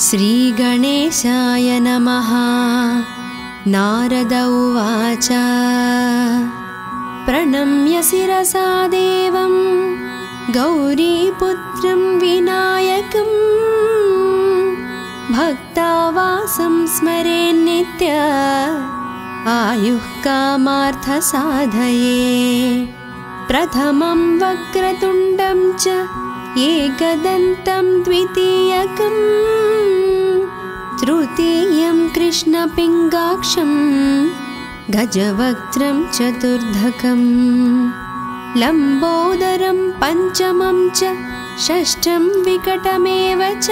श्रीगणेशाय नमः। नारद उवाच प्रणम्य शिरसा देवं गौरीपुत्रं विनायकं भक्तावासं स्मरेन्नित्य आयुः कामार्थसाधये। प्रथमं वक्रतुण्डं च एकदन्तं द्वितीयकं तृतीयं कृष्णपिङ्गाक्षं गजवक्त्रं चतुर्धकं लम्बोदरं पञ्चमं च षष्ठं विकटमेव च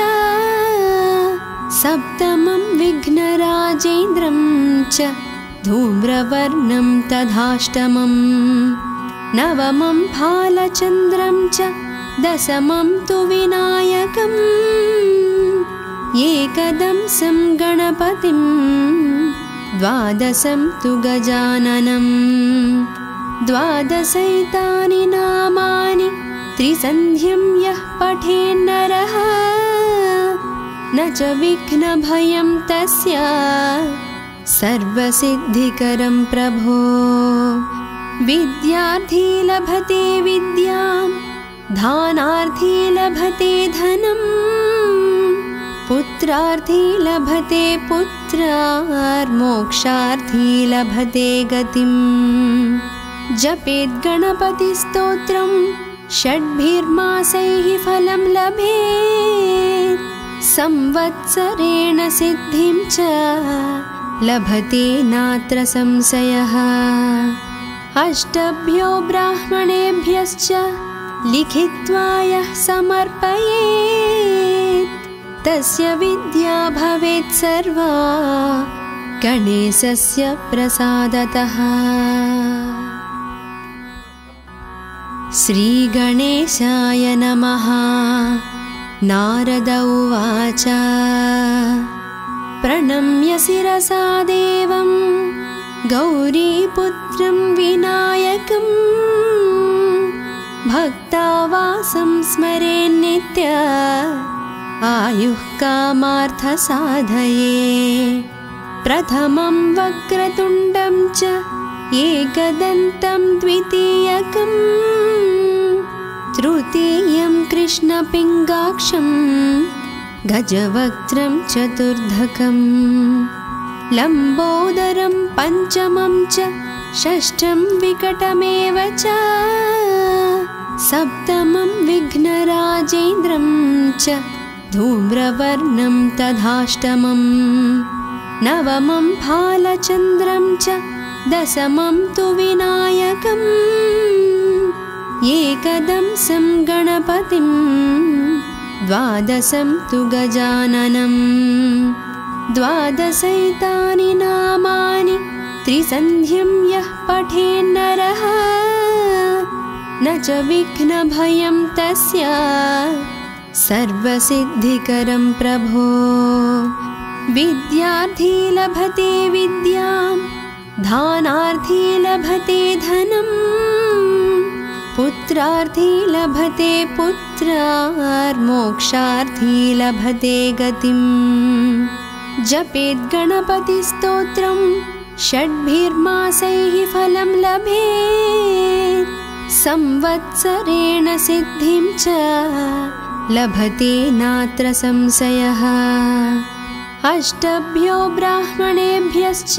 सप्तमं विघ्नराजेन्द्रं च धूम्रवर्णं तथाष्टमं नवमं भालचन्द्रं च दशमं तु विनायकम् एकदंसं गणपतिं द्वादशं तु गजाननं द्वादशैतानि नामानि त्रिसन्ध्यं यः पठेन्नरः न च विघ्नभयं तस्य सर्वसिद्धिकरं प्रभो। विद्यार्थी लभते विद्यां धानार्थी लभते धनं पुत्रार्थी लभते पुत्रार्मोक्षार्थी लभते गतिं। जपेत् गणपतिस्तोत्रं षड्भिर्मासैः फलं लभेत् संवत्सरेण सिद्धिं च लभते नात्र संशयः। अष्टभ्यो ब्राह्मणेभ्यश्च लिखित्वा यः समर्पयेत् तस्य विद्या भवेत् सर्वा गणेशस्य प्रसादतः। श्रीगणेशाय नमः। नारद उवाच प्रणम्य शिरसा देवं गौरीपुत्रं विनायकं भक्तावासं स्मरेन्नित्य आयुः कामार्थसाधये। प्रथमं वक्रतुण्डं च एकदन्तं द्वितीयकं तृतीयं कृष्णपिङ्गाक्षं गजवक्त्रं चतुर्धकं लम्बोदरं पञ्चमं च षष्ठं विकटमेव च सप्तमं विघ्नराजेन्द्रं च धूम्रवर्णं तथाष्टमं नवमं भालचन्द्रं च दशमं तु विनायकम् एकदंसं गणपतिं द्वादशं तु गजाननं द्वादशैतानि नामानि त्रिसन्ध्यं यः पठेन्नरः न च विघ्नभयं तस्य सर्वसिद्धिकरं प्रभो। विद्यार्थी लभते विद्यां धानार्थी लभते धनं पुत्रार्थी लभते पुत्रार्मोक्षार्थी लभते गतिं। जपेत् गणपतिस्तोत्रं षड्भिर्मासैः फलं लभेत् संवत्सरेण सिद्धिं च लभते नात्र संशयः। अष्टभ्यो ब्राह्मणेभ्यश्च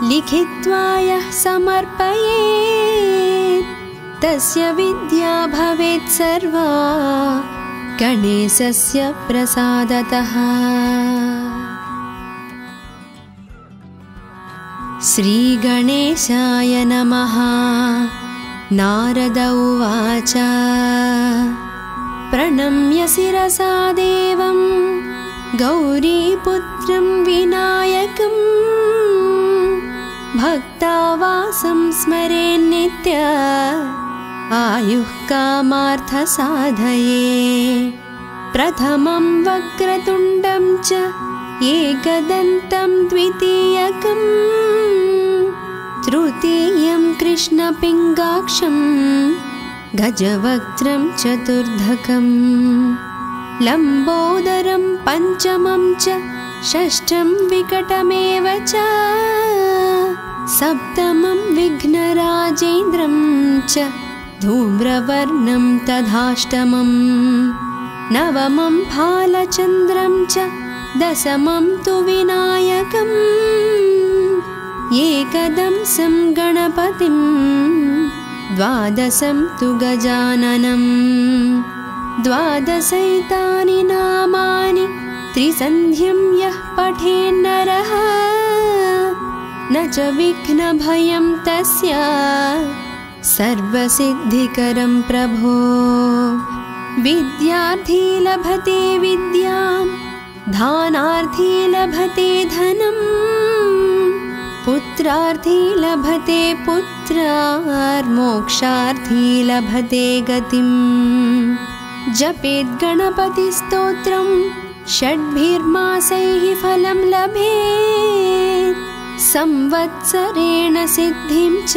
लिखित्वा यः समर्पयेत् तस्य विद्या भवेत् सर्वा गणेशस्य प्रसादतः। श्रीगणेशाय नमः। नारद उवाच प्रणम्य शिरसा देवं गौरीपुत्रं विनायकं भक्तावासं स्मरेन्नित्य आयुः कामार्थसाधये। प्रथमं वक्रतुण्डं च एकदन्तं द्वितीयकं तृतीयं कृष्णपिङ्गाक्षं गजवक्त्रं चतुर्धकं लम्बोदरं पञ्चमं च षष्ठं विकटमेव च सप्तमं विघ्नराजेन्द्रं च धूम्रवर्णं तथाष्टमम् नवमं फालचन्द्रं च दशमं तु विनायकम् एकदंसं गणपतिं द्वादशं तु गजाननम् द्वादशैतानि नामानि त्रिसन्ध्यं यः पठेन्नरः न च विघ्नभयं तस्य सर्वसिद्धिकरं प्रभो विद्यार्थी लभते विद्यां धानार्थी लभते धनं पुत्रार्थी लभते पुत्रार्मोक्षार्थी लभते गतिम् जपेत् गणपतिस्तोत्रं षड्भिर्मासैः फलं लभेत् संवत्सरेण सिद्धिं च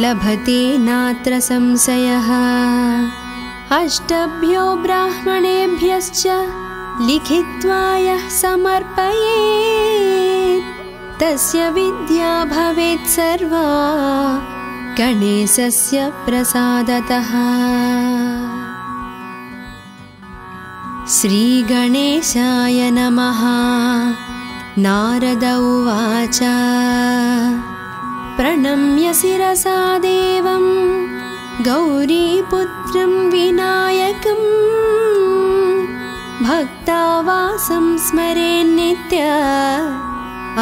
लभते नात्र संशयः अष्टभ्यो ब्राह्मणेभ्यश्च लिखित्वा यः समर्पयेत् तस्य विद्या भवेत् सर्वा गणेशस्य प्रसादतः। श्रीगणेशाय नमः। नारद उवाच प्रणम्य शिरसा देवं गौरीपुत्रं विनायकं भक्तावासं स्मरेन्नित्य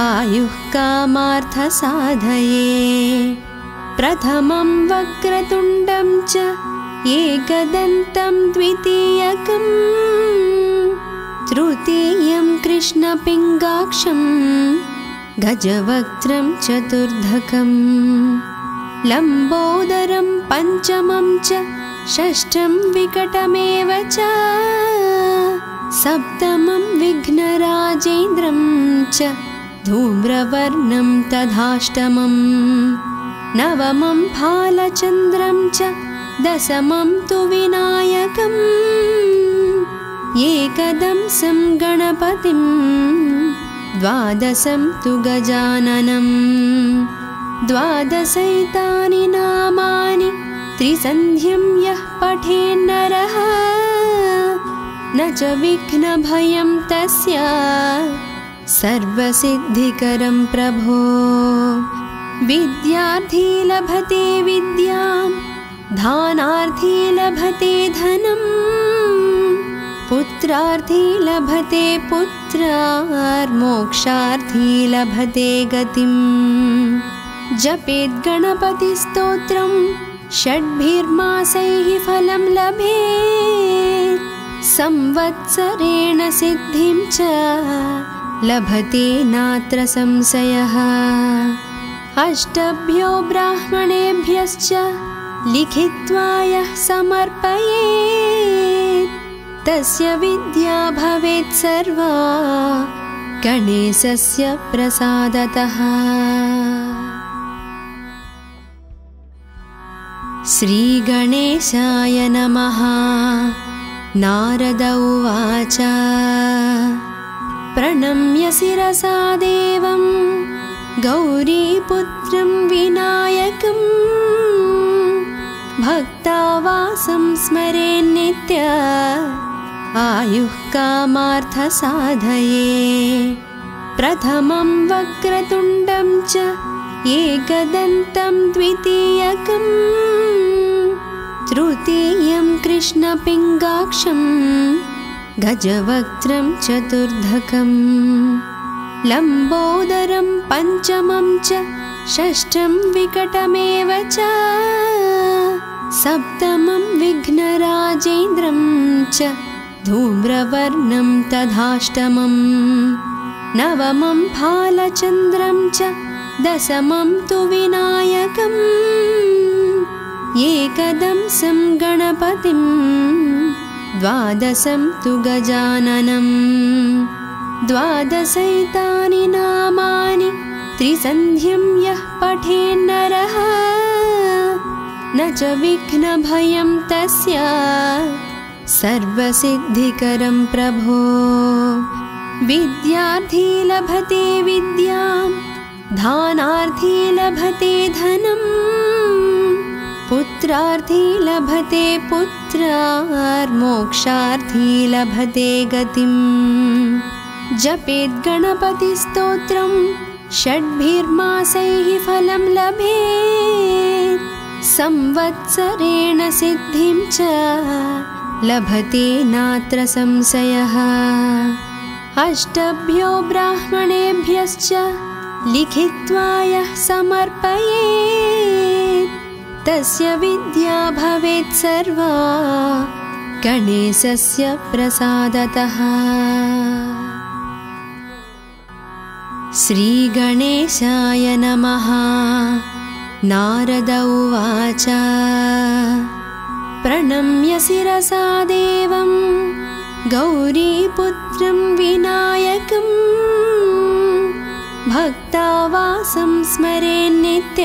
आयुः कामार्थसाधये प्रथमं वक्रतुण्डं च एकदन्तं द्वितीयकं तृतीयं कृष्णपिङ्गाक्षं गजवक्त्रं चतुर्धकं लम्बोदरं पञ्चमं च षष्ठं विकटमेव च सप्तमं विघ्नराजेन्द्रं च धूम्रवर्णं तथाष्टमं नवमं फालचन्द्रं च दशमं तु विनायकम् एकदंसं गणपतिं द्वादशं तु गजाननम् द्वादशैतानि नामानि त्रिसन्ध्यं यः पठेन्नरः न च विघ्नभयं तस्य सर्वसिद्धिकरं प्रभो विद्यार्थी लभते विद्यां धानार्थी लभते धनं पुत्रार्थी लभते पुत्रार्मोक्षार्थी लभते गतिम् जपेत् गणपतिस्तोत्रं षड्भिर्मासैः फलं लभेत् संवत्सरेण सिद्धिं च लभते नात्र संशयः अष्टभ्यो ब्राह्मणेभ्यश्च लिखित्वा यः समर्पयेत् तस्य विद्या भवेत् सर्वा गणेशस्य प्रसादतः। श्रीगणेशाय नमः। नारद उवाच प्रणम्य शिरसा देवं गौरीपुत्रं विनायकं भक्तावासं स्मरेन्नित्य आयुः कामार्थसाधये प्रथमं वक्रतुण्डं च एकदन्तं द्वितीयकं तृतीयं कृष्णपिङ्गाक्षं गजवक्त्रं चतुर्धकं लम्बोदरं पञ्चमं च षष्ठं विकटमेव च सप्तमं विघ्नराजेन्द्रं च धूम्रवर्णं तथाष्टमं नवमं फालचन्द्रं च दशमं तु विनायकम् एकदंसं गणपतिं द्वादशं तु गजाननं द्वादशैतानि नामानि त्रिसन्ध्यं यः पठेन्नरः न च विघ्नभयं तस्य सर्वसिद्धिकरं प्रभो। विद्यार्थी लभते विद्यां, दानार्थी लभते धनं, पुत्रार्थी लभते पुत्रार्, मोक्षार्थी लभते गतिम्। जपेत् गणपतिस्तोत्रं षड्भिर्मासैः फलं लभेत्, संवत्सरेण सिद्धिं च लभते नात्र संशयः। अष्टभ्यो ब्राह्मणेभ्यश्च लिखित्वा यः समर्पयेत्, तस्य विद्या भवेत् सर्वा गणेशस्य प्रसादतः। श्रीगणेशाय नमः। नारद उवाच प्रणम्य शिरसा देवं गौरीपुत्रं विनायकं, भक्तावासं स्मरेन्नित्य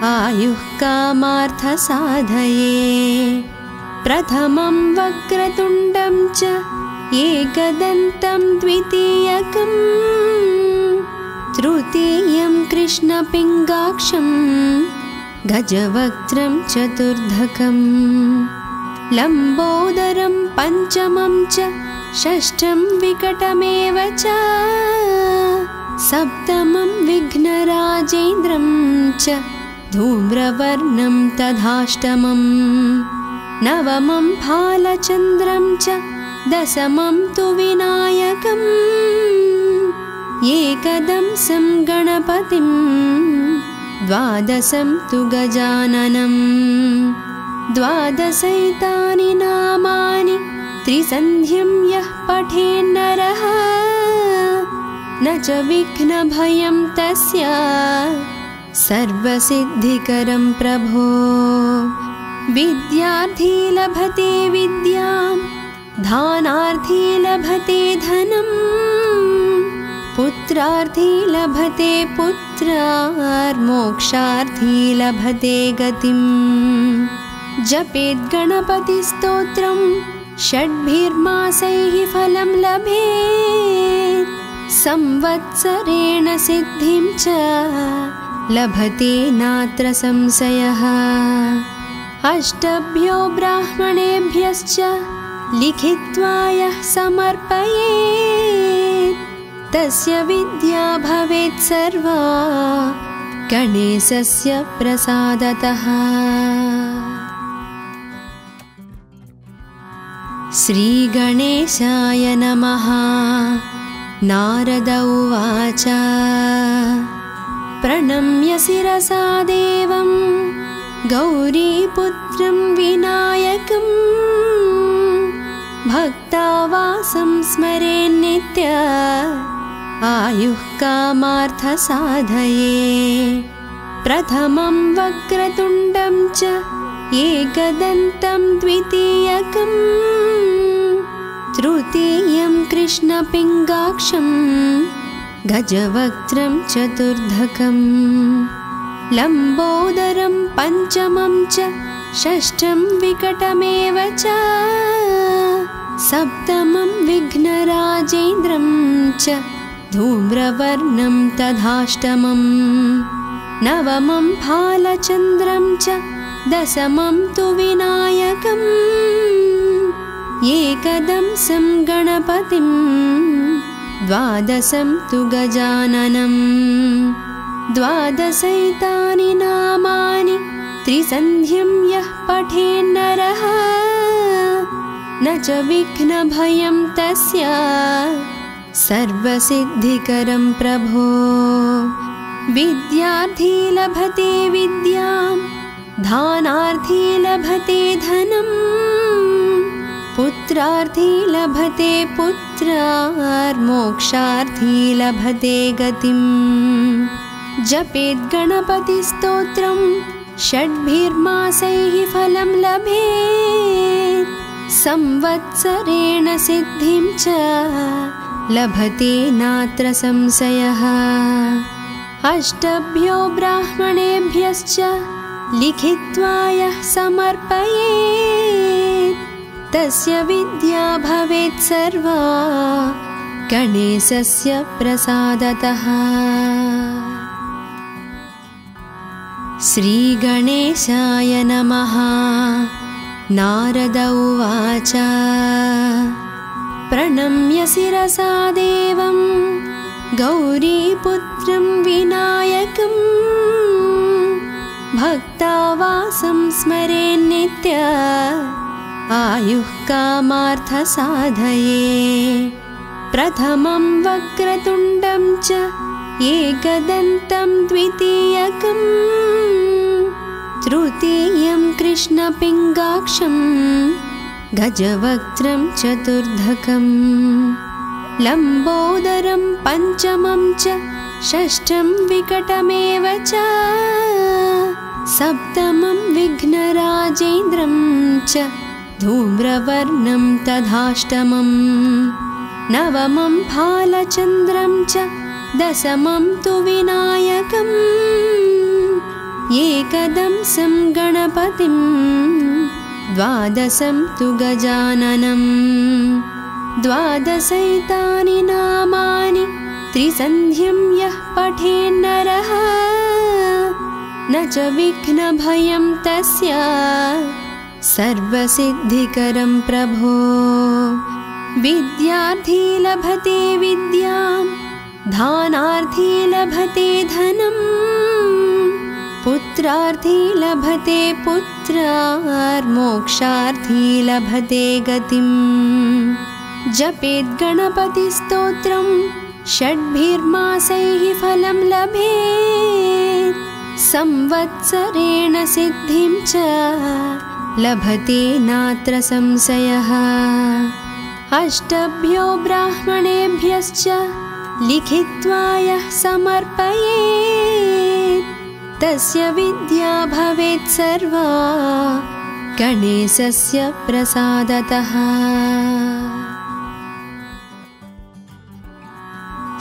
आयुः कामार्थसाधये। प्रथमं वक्रतुण्डं च एकदन्तं द्वितीयकं, तृतीयं कृष्णपिङ्गाक्षं गजवक्त्रं चतुर्धकं, लम्बोदरं पञ्चमं च षष्ठं विकटमेव च, सप्तमं विघ्नराजेन्द्रं च धूम्रवर्णं तथाष्टमं, नवमं भालचन्द्रं च दशमं तु विनायकम्, एकदंसं गणपतिं द्वादशं तु गजाननं। द्वादशैतानि नामानि त्रिसन्ध्यं यः पठेन्नरः, न च विघ्नभयं तस्य सर्वसिद्धिकरं प्रभो। विद्यार्थी लभते विद्यां, दानार्थी लभते धनं, पुत्रार्थी लभते पुत्रार्, मोक्षार्थी लभते गतिम्। जपेत् गणपतिस्तोत्रं षड्भिर्मासैः फलं लभेत्, संवत्सरेण सिद्धिं च लभते नात्र संशयः। अष्टभ्यो ब्राह्मणेभ्यश्च लिखित्वा यः समर्पयेत्, तस्य विद्या भवेत् सर्वा गणेशस्य प्रसादतः। श्रीगणेशाय नमः। नारद उवाच प्रणम्य शिरसा देवं गौरीपुत्रं विनायकं, भक्तावासं स्मरेन्नित्य आयुः कामार्थसाधये। प्रथमं वक्रतुण्डं च एकदन्तं द्वितीयकं, तृतीयं कृष्णपिङ्गाक्षं गजवक्त्रं चतुर्धकं, लम्बोदरं पञ्चमं च षष्ठं विकटमेव च, सप्तमं विघ्नराजेन्द्रं च धूम्रवर्णं तथाष्टमं, नवमं भालचन्द्रं च दशमं तु विनायकम्, एकदंसं गणपतिं द्वादशं तु गजाननं। द्वादशैतानि नामानि त्रिसन्ध्यं यः पठेन्नरः, न च विघ्नभयं तस्य सर्वसिद्धिकरं प्रभो। विद्यार्थी लभते विद्यां, दानार्थी लभते धनं, पुत्रार्थी लभते पुत्रार्, मोक्षार्थी लभते गतिम्। जपेत् गणपतिस्तोत्रं षड्भिर्मासैः फलं लभेत्, संवत्सरेण सिद्धिं च लभते नात्र संशयः। अष्टभ्यो ब्राह्मणेभ्यश्च लिखित्वा यः समर्पयेत्, तस्य विद्या भवेत् सर्वा गणेशस्य प्रसादतः। श्रीगणेशाय नमः। नारद उवाच प्रणम्य शिरसा देवं गौरीपुत्रं विनायकं भक्तावासं स्मरेन्नित्य आयुः कामार्थसाधये। प्रथमं वक्रतुण्डं च एकदन्तं द्वितीयकं तृतीयं कृष्णपिङ्गाक्षं गजवक्त्रं चतुर्धकं लम्बोदरं पञ्चमं च षष्ठं विकटमेव च सप्तमं विघ्नराजेन्द्रं च धूम्रवर्णं तथाष्टमं नवमं भालचन्द्रं च दशमं तु विनायकम् एकदंसं गणपतिं द्वादशं तु गजाननं द्वादशैतानि नामानि त्रिसन्ध्यं यः पठेन्नरः न च विघ्नभयं तस्य सर्वसिद्धिकरं प्रभो। विद्यार्थी लभते विद्यां दानार्थी लभते धनं पुत्रार्थी लभते पुत्रार्मोक्षार्थी लभते गतिं। जपेत् गणपतिस्तोत्रं षड्भिर्मासैः फलं लभेत् संवत्सरेण सिद्धिं च लभते नात्र संशयः। अष्टभ्यो ब्राह्मणेभ्यश्च लिखित्वा यः समर्पयेत् तस्य विद्या भवेत् सर्वा गणेशस्य प्रसादतः।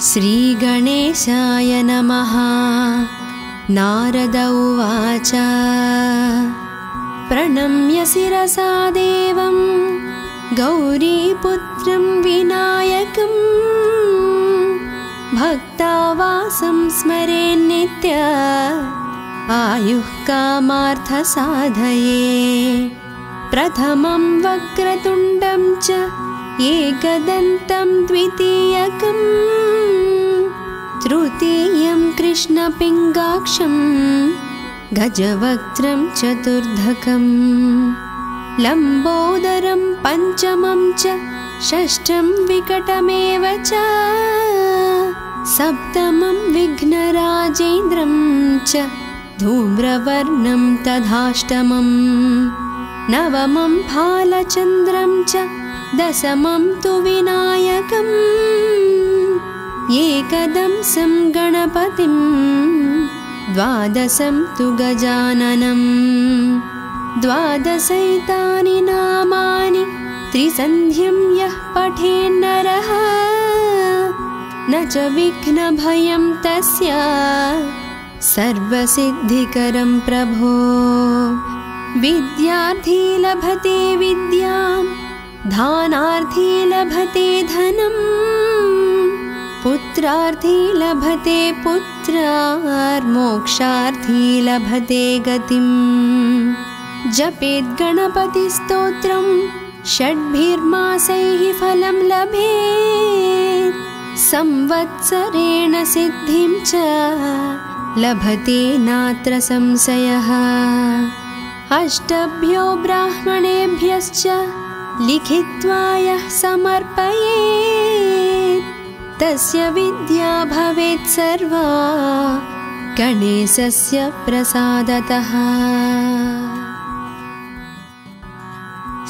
श्रीगणेशाय नमः। नारद उवाच प्रणम्य शिरसा देवं गौरीपुत्रं विनायकं भक्तावासं स्मरेन्नित्य आयुः कामार्थसाधये। प्रथमं वक्रतुण्डं च एकदन्तं द्वितीयकं तृतीयं कृष्णपिङ्गाक्षं गजवक्त्रं चतुर्धकं लम्बोदरं पञ्चमं च षष्ठं विकटमेव च सप्तमं विघ्नराजेन्द्रं च धूम्रवर्णं तथाष्टमं नवमं भालचन्द्रं च दशमं तु विनायकम् एकदंसं गणपतिं द्वादशं तु गजाननं द्वादशैतानि नामानि त्रिसन्ध्यं यः पठेन्नरः न च विघ्नभयं तस्य सर्वसिद्धिकरं प्रभो। विद्यार्थी लभते विद्यां दानार्थी लभते धनं पुत्रार्थी लभते पुत्रार्मोक्षार्थी लभते गतिं। जपेत् गणपतिस्तोत्रं षड्भिर्मासैः फलं लभेत् संवत्सरेण सिद्धिं च लभते नात्र संशयः। अष्टभ्यो ब्राह्मणेभ्यश्च लिखित्वा यः समर्पयेत् तस्य विद्या भवेत् सर्वा गणेशस्य प्रसादतः।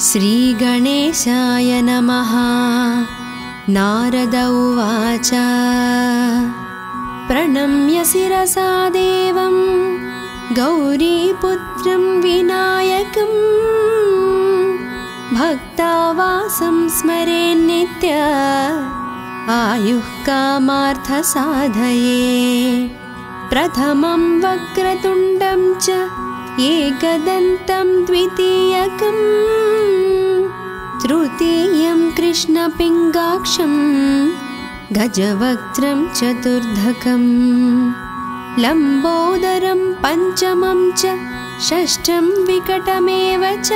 श्रीगणेशाय नमः। नारद उवाच प्रणम्य शिरसा देवं गौरीपुत्रं विनायकं भक्तावासं स्मरेन्नित्य आयुः कामार्थसाधये। प्रथमं वक्रतुण्डं च एकदन्तं द्वितीयकं तृतीयं कृष्णपिङ्गाक्षं गजवक्त्रं चतुर्धकं लम्बोदरं पञ्चमं च षष्ठं विकटमेव च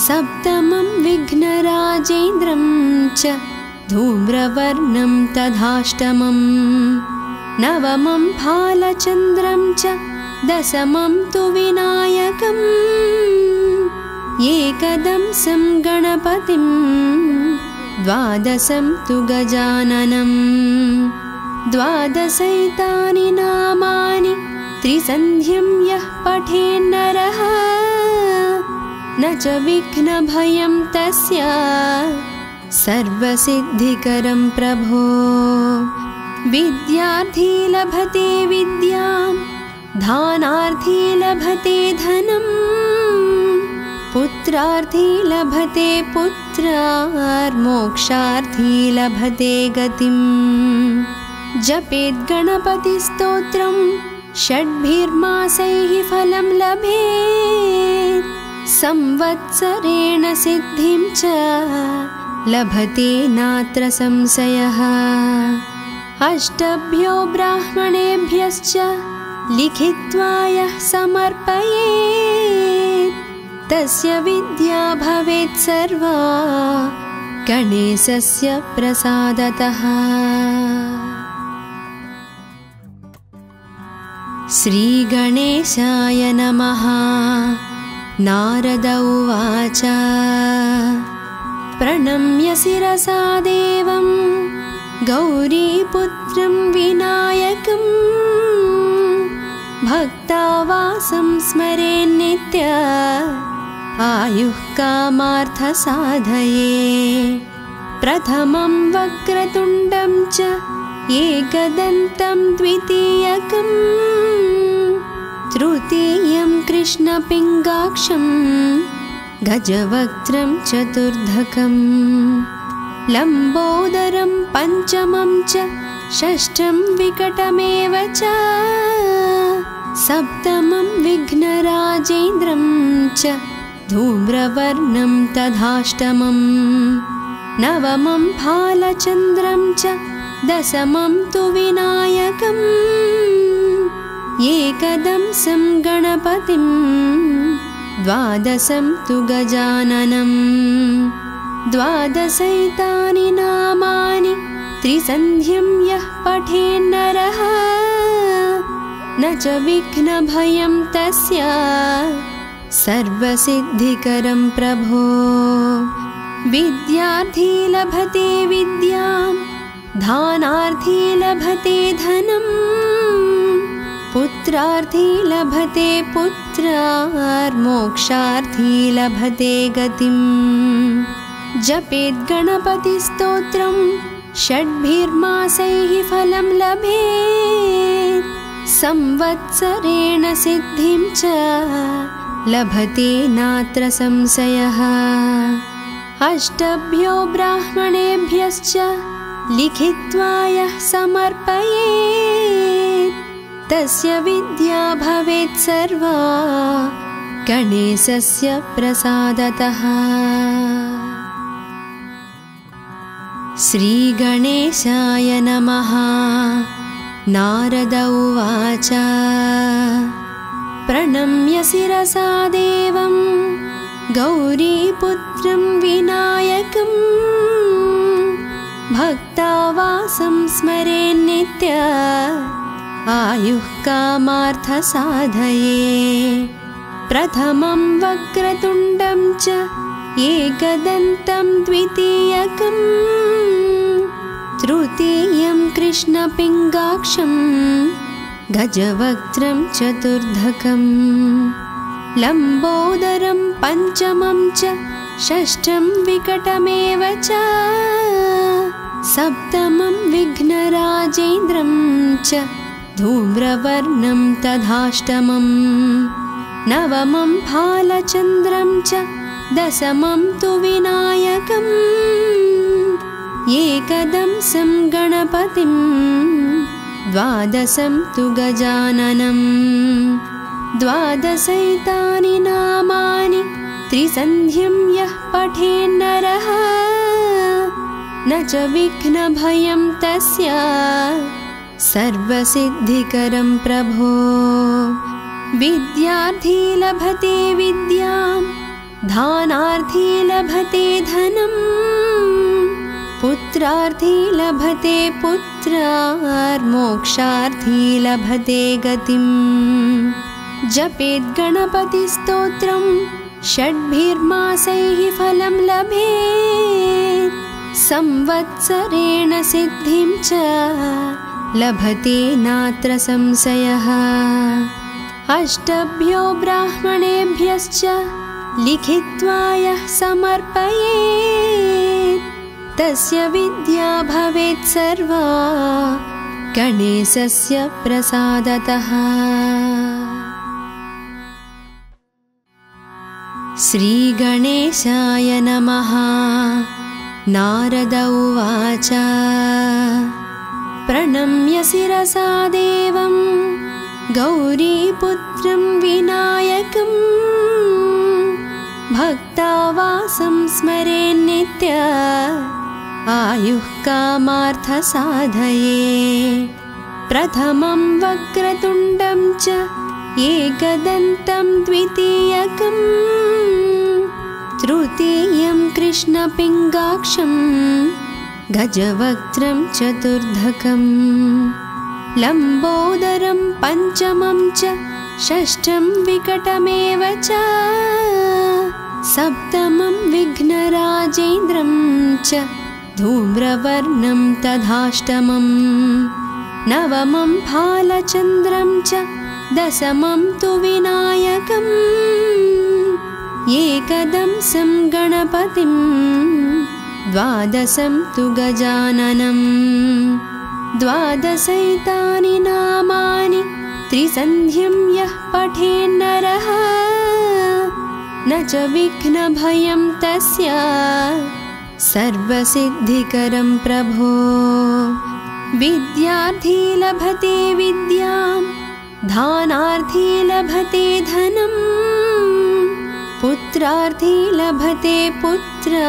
सप्तमं विघ्नराजेन्द्रं च धूम्रवर्णं तथाष्टमं नवमं भालचन्द्रं च दशमं तु विनायकम् एकदंसं गणपतिं द्वादशं तु गजाननं द्वादशैतानि नामानि त्रिसन्ध्यं यः पठेन्नरः न च विघ्नभयं तस्य सर्वसिद्धिकरं प्रभो विद्यार्थी लभते विद्यां धानार्थी लभते धनं पुत्रार्थी लभते पुत्रार्मोक्षार्थी लभते गतिं जपेत् गणपतिस्तोत्रं षड्भिर्मासैः फलं लभेत् संवत्सरेण सिद्धिं च लभते नात्र संशयः अष्टभ्यो ब्राह्मणेभ्यश्च लिखित्वा यः समर्पयेत् तस्य विद्या भवेत् सर्वा गणेशस्य प्रसादतः। श्रीगणेशाय नमः। नारद उवाच प्रणम्य शिरसा देवं गौरीपुत्रं विनायकं भक्तावासं स्मरेन्नित्य आयुः कामार्थसाधये प्रथमं वक्रतुण्डं च एकदन्तं द्वितीयकं तृतीयं कृष्णपिङ्गाक्षं गजवक्त्रं चतुर्धकं लम्बोदरं पञ्चमं च षष्ठं विकटमेव च सप्तमं विघ्नराजेन्द्रं च धूम्रवर्णं तथाष्टमं नवमं भालचन्द्रं च दशमं तु विनायकम् एकदंसं गणपतिं द्वादशं तु गजाननं द्वादशैतानि नामानि त्रिसन्ध्यं यः पठेन्नरः न च विघ्नभयं तस्य सर्वसिद्धिकरं प्रभो विद्यार्थी लभते विद्यां धानार्थी लभते धनं पुत्रार्थी लभते पुत्रार्मोक्षार्थी लभते गतिं जपेत् गणपतिस्तोत्रं षड्भिर्मासैः फलं लभेत् संवत्सरेण सिद्धिं च लभते नात्र संशयः अष्टभ्यो ब्राह्मणेभ्यश्च लिखित्वा यः समर्पयेत् तस्य विद्या भवेत् सर्वा गणेशस्य प्रसादतः। श्रीगणेशाय नमः। नारद उवाच प्रणम्य शिरसा देवं गौरीपुत्रं विनायकं भक्तावासं स्मरेन्नित्य आयुः कामार्थसाधये प्रथमं वक्रतुण्डं च एकदन्तं द्वितीयकं तृतीयं कृष्णपिङ्गाक्षं गजवक्त्रं चतुर्धकं लम्बोदरं पञ्चमं च षष्ठं विकटमेव च सप्तमं विघ्नराजेन्द्रं च धूम्रवर्णं तथाष्टमं नवमं भालचन्द्रं च दशमं तु विनायकम् एकदंसं गणपतिं द्वादशं तु गजाननं द्वादशैतानि नामानि त्रिसन्ध्यं यः पठेन्नरः न च विघ्नभयं तस्य सर्वसिद्धिकरं प्रभो। विद्यार्थी लभते विद्यां दानार्थी लभते धनं पुत्रार्थी लभते पुत्रार्मोक्षार्थी लभते गतिम्। जपेत् गणपतिस्तोत्रं षड्भिर्मासैः फलं लभेत् संवत्सरेण सिद्धिं च लभते नात्र संशयः। अष्टभ्यो ब्राह्मणेभ्यश्च लिखित्वा यः समर्पयेत् तस्य विद्या भवेत् सर्वा गणेशस्य प्रसादतः। श्रीगणेशाय नमः। नारद उवाच प्रणम्य शिरसा देवं गौरीपुत्रं विनायकं भक्तावासं स्मरेन्नित्य आयुः कामार्थसाधये। प्रथमं वक्रतुण्डं च एकदन्तं द्वितीयकं तृतीयं कृष्णपिङ्गाक्षं गजवक्त्रं चतुर्धकं लम्बोदरं पञ्चमं च षष्ठं विकटमेव च सप्तमं विघ्नराजेन्द्रं च धूम्रवर्णं तथाष्टमं नवमं भालचन्द्रं च दशमं तु विनायकम् एकदंसं गणपतिं द्वादशं तु गजाननं द्वादशैतानि नामानि त्रिसन्ध्यं यः पठेन्नरः न च विघ्नभयं तस्य सर्वसिद्धिकरं प्रभो। विद्यार्थी लभते विद्यां दानार्थी लभते धनं पुत्रार्थी लभते पुत्रार्मोक्षार्थी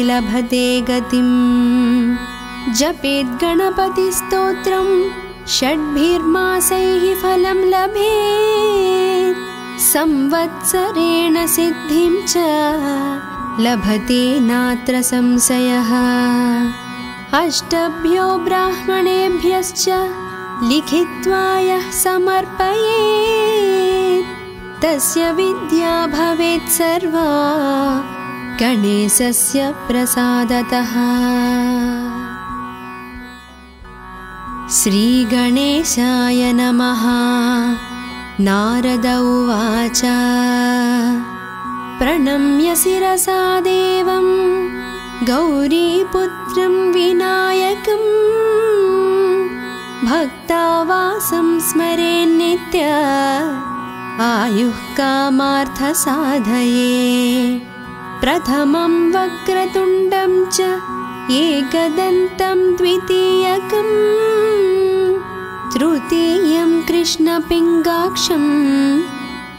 लभते गतिम्। जपेत् गणपतिस्तोत्रं षड्भिर्मासैः फलं लभेत् संवत्सरेण सिद्धिं च लभते नात्र संशयः। अष्टभ्यो ब्राह्मणेभ्यश्च लिखित्वा यः समर्पयेत् तस्य विद्या भवेत् सर्वा गणेशस्य प्रसादतः। श्रीगणेशाय नमः। नारद उवाच प्रणम्य शिरसा देवं गौरीपुत्रं विनायकं भक्तावासं स्मरेन्नित्य आयुः कामार्थसाधये। प्रथमं वक्रतुण्डं च एकदन्तं द्वितीयकं तृतीयं कृष्णपिङ्गाक्षं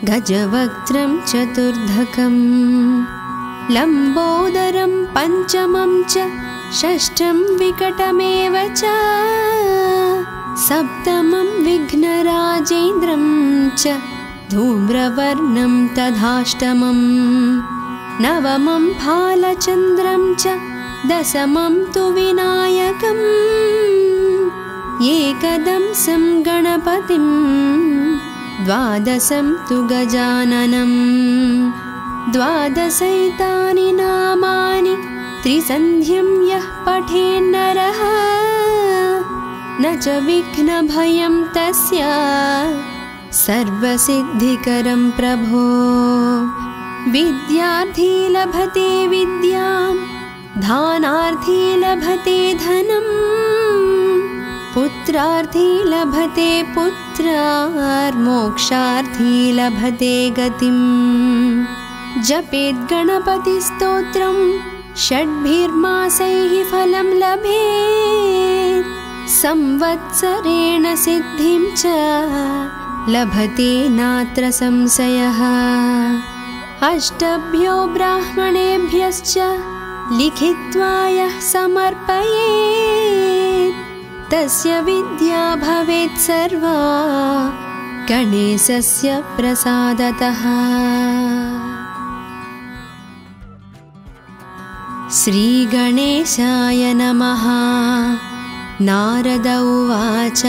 गजवक्त्रं चतुर्धकं लम्बोदरं पञ्चमं च षष्ठं विकटमेव च सप्तमं विघ्नराजेन्द्रं च धूम्रवर्णं तथाष्टमं नवमं भालचन्द्रं च दशमं तु विनायकम् एकदंसं गणपतिं द्वादशं तु गजाननं द्वादशैतानि नामानि त्रिसन्ध्यं यः पठेन्नरः न च विघ्नभयं तस्य सर्वसिद्धिकरं प्रभो। विद्यार्थी लभते विद्यां दानार्थी लभते धनं पुत्रार्थी लभते पुत्रार्मोक्षार्थी लभते गतिम्। जपेत् गणपतिस्तोत्रं षड्भिर्मासैः फलं लभेत् संवत्सरेण सिद्धिं च लभते नात्र संशयः। अष्टभ्यो ब्राह्मणेभ्यश्च लिखित्वा यः समर्पयेत् तस्य विद्या भवेत् सर्वा गणेशस्य प्रसादतः। श्रीगणेशाय नमः। नारद उवाच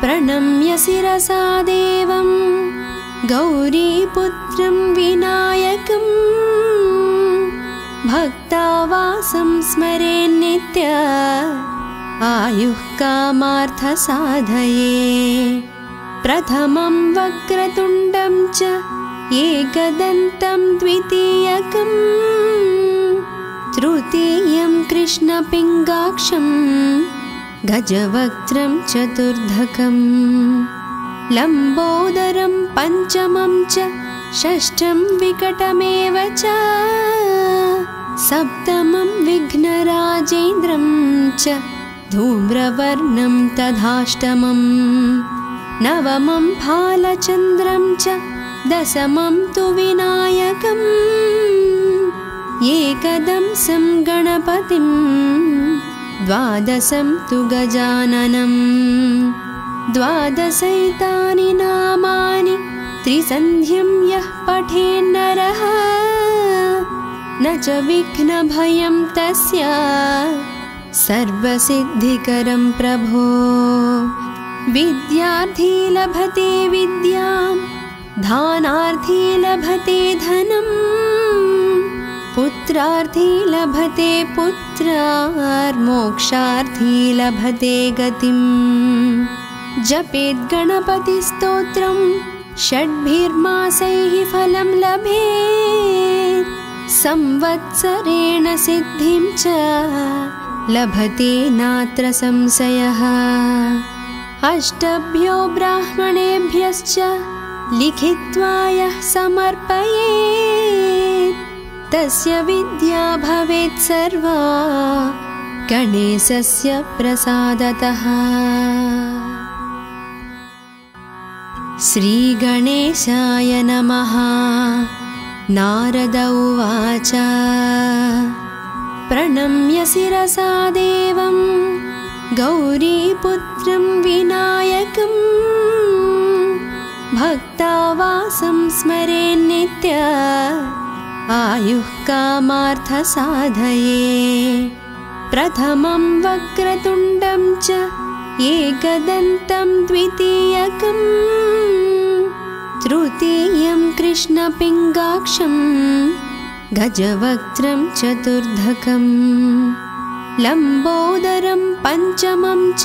प्रणम्य शिरसा देवं गौरीपुत्रं विनायकं भक्तावासं स्मरेन्नित्य आयुः कामार्थसाधये। प्रथमं वक्रतुण्डं च एकदन्तं द्वितीयकं तृतीयं कृष्णपिङ्गाक्षं गजवक्त्रं चतुर्धकं लम्बोदरं पञ्चमं च षष्ठं विकटमेव च सप्तमं विघ्नराजेन्द्रं च धूम्रवर्णं तथाष्टमं नवमं फालचन्द्रं च दशमं तु विनायकम् एकदंसं गणपतिं द्वादशं तु गजाननं द्वादशैतानि नामानि त्रिसन्ध्यं यः पठेन्नरः न च विघ्नभयं तस्य सर्वसिद्धिकरं प्रभो। विद्यार्थी लभते विद्यां दानार्थी लभते धनं पुत्रार्थी लभते पुत्रार्मोक्षार्थी लभते गतिं। जपेत् गणपतिस्तोत्रं षड्भिर्मासैः फलं लभेत् संवत्सरेण सिद्धिं च लभते नात्र संशयः। अष्टभ्यो ब्राह्मणेभ्यश्च लिखित्वा यः समर्पयेत् तस्य विद्या भवेत् सर्वा गणेशस्य प्रसादतः। श्रीगणेशाय नमः। नारद उवाच प्रणम्य शिरसा देवं गौरीपुत्रं विनायकं भक्तावासं स्मरेन्नित्य आयुः कामार्थसाधये। प्रथमं वक्रतुण्डं च एकदन्तं द्वितीयकं तृतीयं कृष्णपिङ्गाक्षं गजवक्त्रं चतुर्धकं लम्बोदरं पञ्चमं च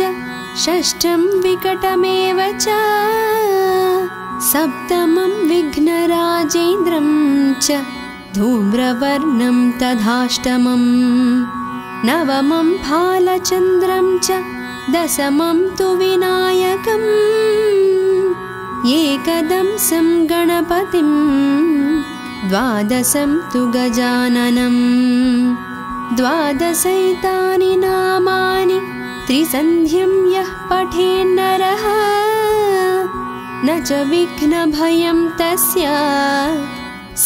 षष्ठं विकटमेव च सप्तमं विघ्नराजेन्द्रं च धूम्रवर्णं तथाष्टमं नवमं फालचन्द्रं च दशमं तु विनायकम् एकदंसं गणपतिं द्वादशं तु गजाननं द्वादशैतानि नामानि त्रिसन्ध्यं यः पठेन्नरः न च विघ्नभयं तस्य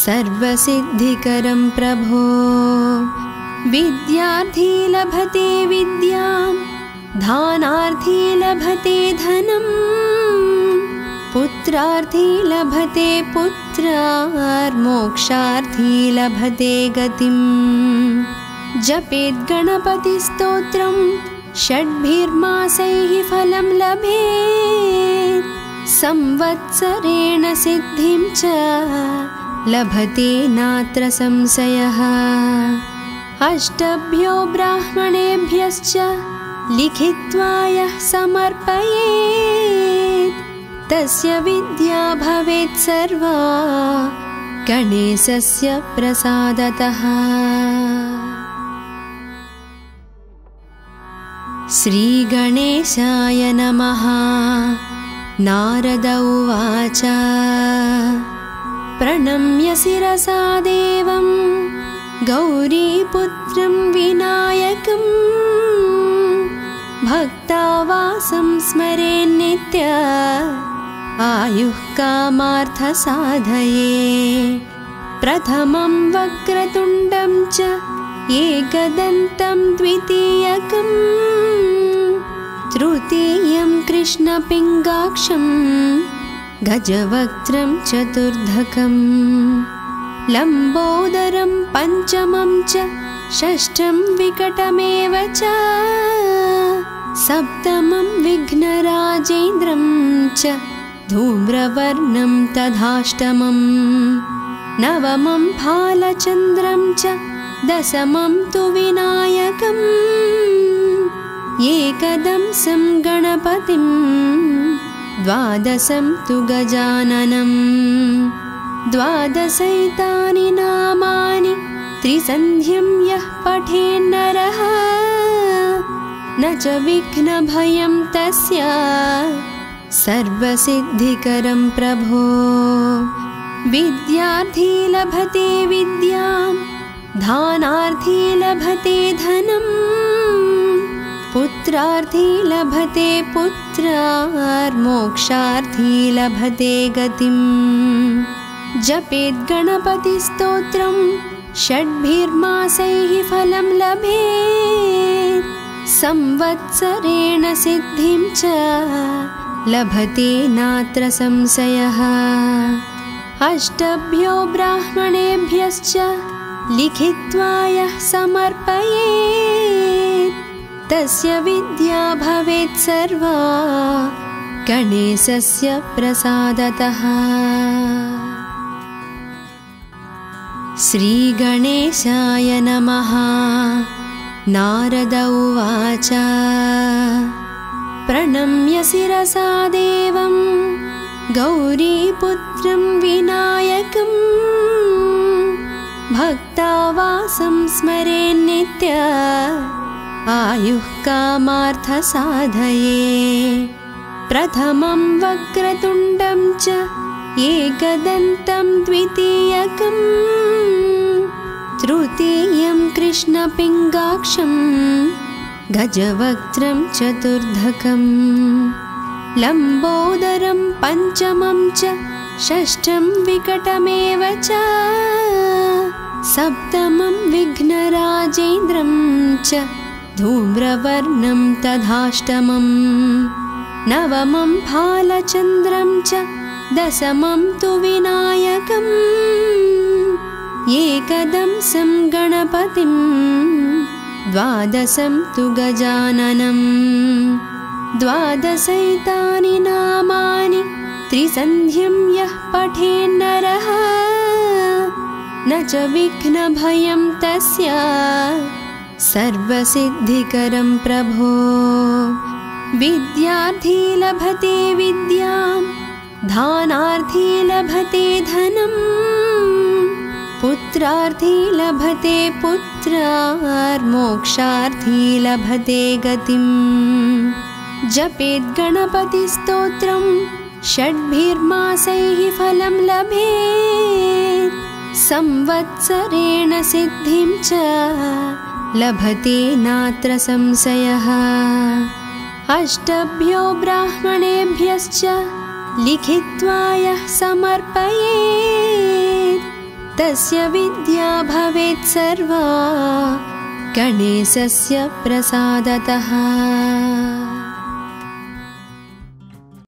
सर्वसिद्धिकरं प्रभो। विद्यार्थी लभते विद्यां दानार्थी लभते धनं पुत्रार्थी लभते पुत्रार्मोक्षार्थी लभते गतिं। जपेत् गणपतिस्तोत्रं षड्भिर्मासैः फलं लभेत् संवत्सरेण सिद्धिं च लभते नात्र संशयः। अष्टभ्यो ब्राह्मणेभ्यश्च लिखित्वा यः समर्पयेत् तस्य विद्या भवेत् सर्वा गणेशस्य प्रसादतः। श्रीगणेशाय नमः। नारद उवाच प्रणम्य शिरसा देवं गौरीपुत्रं विनायकं भक्तावासं स्मरेन्नित्य आयुः कामार्थसाधये प्रथमं वक्रतुण्डं च एकदन्तं द्वितीयकं तृतीयं कृष्णपिङ्गाक्षं गजवक्त्रं चतुर्धकं लम्बोदरं पञ्चमं च षष्ठं विकटमेव च सप्तमं विघ्नराजेन्द्रं च धूम्रवर्णं तथाष्टमं नवमं फालचन्द्रं च दशमं तु विनायकम् एकदंसं गणपतिं द्वादशं तु गजाननं द्वादशैतानि नामानि त्रिसन्ध्यं यः पठेन्नरः न च विघ्नभयं तस्य सर्वसिद्धिकरं प्रभो विद्यार्थी लभते विद्यां धानार्थी लभते धनं पुत्रार्थी लभते पुत्रार्मोक्षार्थी लभते गतिं जपेत् गणपतिस्तोत्रं षड्भिर्मासैः फलं लभेत् संवत्सरेण सिद्धिं च लभते नात्र संशयः अष्टभ्यो ब्राह्मणेभ्यश्च लिखित्वा यः समर्पयेत् तस्य विद्या भवेत् सर्वा गणेशस्य प्रसादतः। श्रीगणेशाय नमः। नारद उवाच प्रणम्य शिरसा देवं गौरीपुत्रं विनायकं भक्तावासं स्मरेन्नित्य आयुः कामार्थसाधये प्रथमं वक्रतुण्डं च एकदन्तं द्वितीयकं तृतीयं कृष्णपिङ्गाक्षं गजवक्त्रं चतुर्धकं लम्बोदरं पञ्चमं च षष्ठं विकटमेव च सप्तमं विघ्नराजेन्द्रं च धूम्रवर्णं तथाष्टमं नवमं फालचन्द्रं च दशमं तु विनायकम् एकदंसं गणपतिं द्वादशं तु गजाननं द्वादशैतानि नामानि त्रिसन्ध्यं यः पठेन्नरः न च विघ्नभयं तस्य सर्वसिद्धिकरं प्रभो विद्यार्थी लभते विद्यां धानार्थी लभते धनं पुत्रार्थी लभते पुत्रार्मोक्षार्थी लभते गतिं जपेत् गणपतिस्तोत्रं षड्भिर्मासैः फलं लभेत् संवत्सरेण सिद्धिं च लभते नात्र संशयः अष्टभ्यो ब्राह्मणेभ्यश्च लिखित्वा यः समर्पयेत् तस्य विद्या भवेत् सर्वा गणेशस्य प्रसादतः।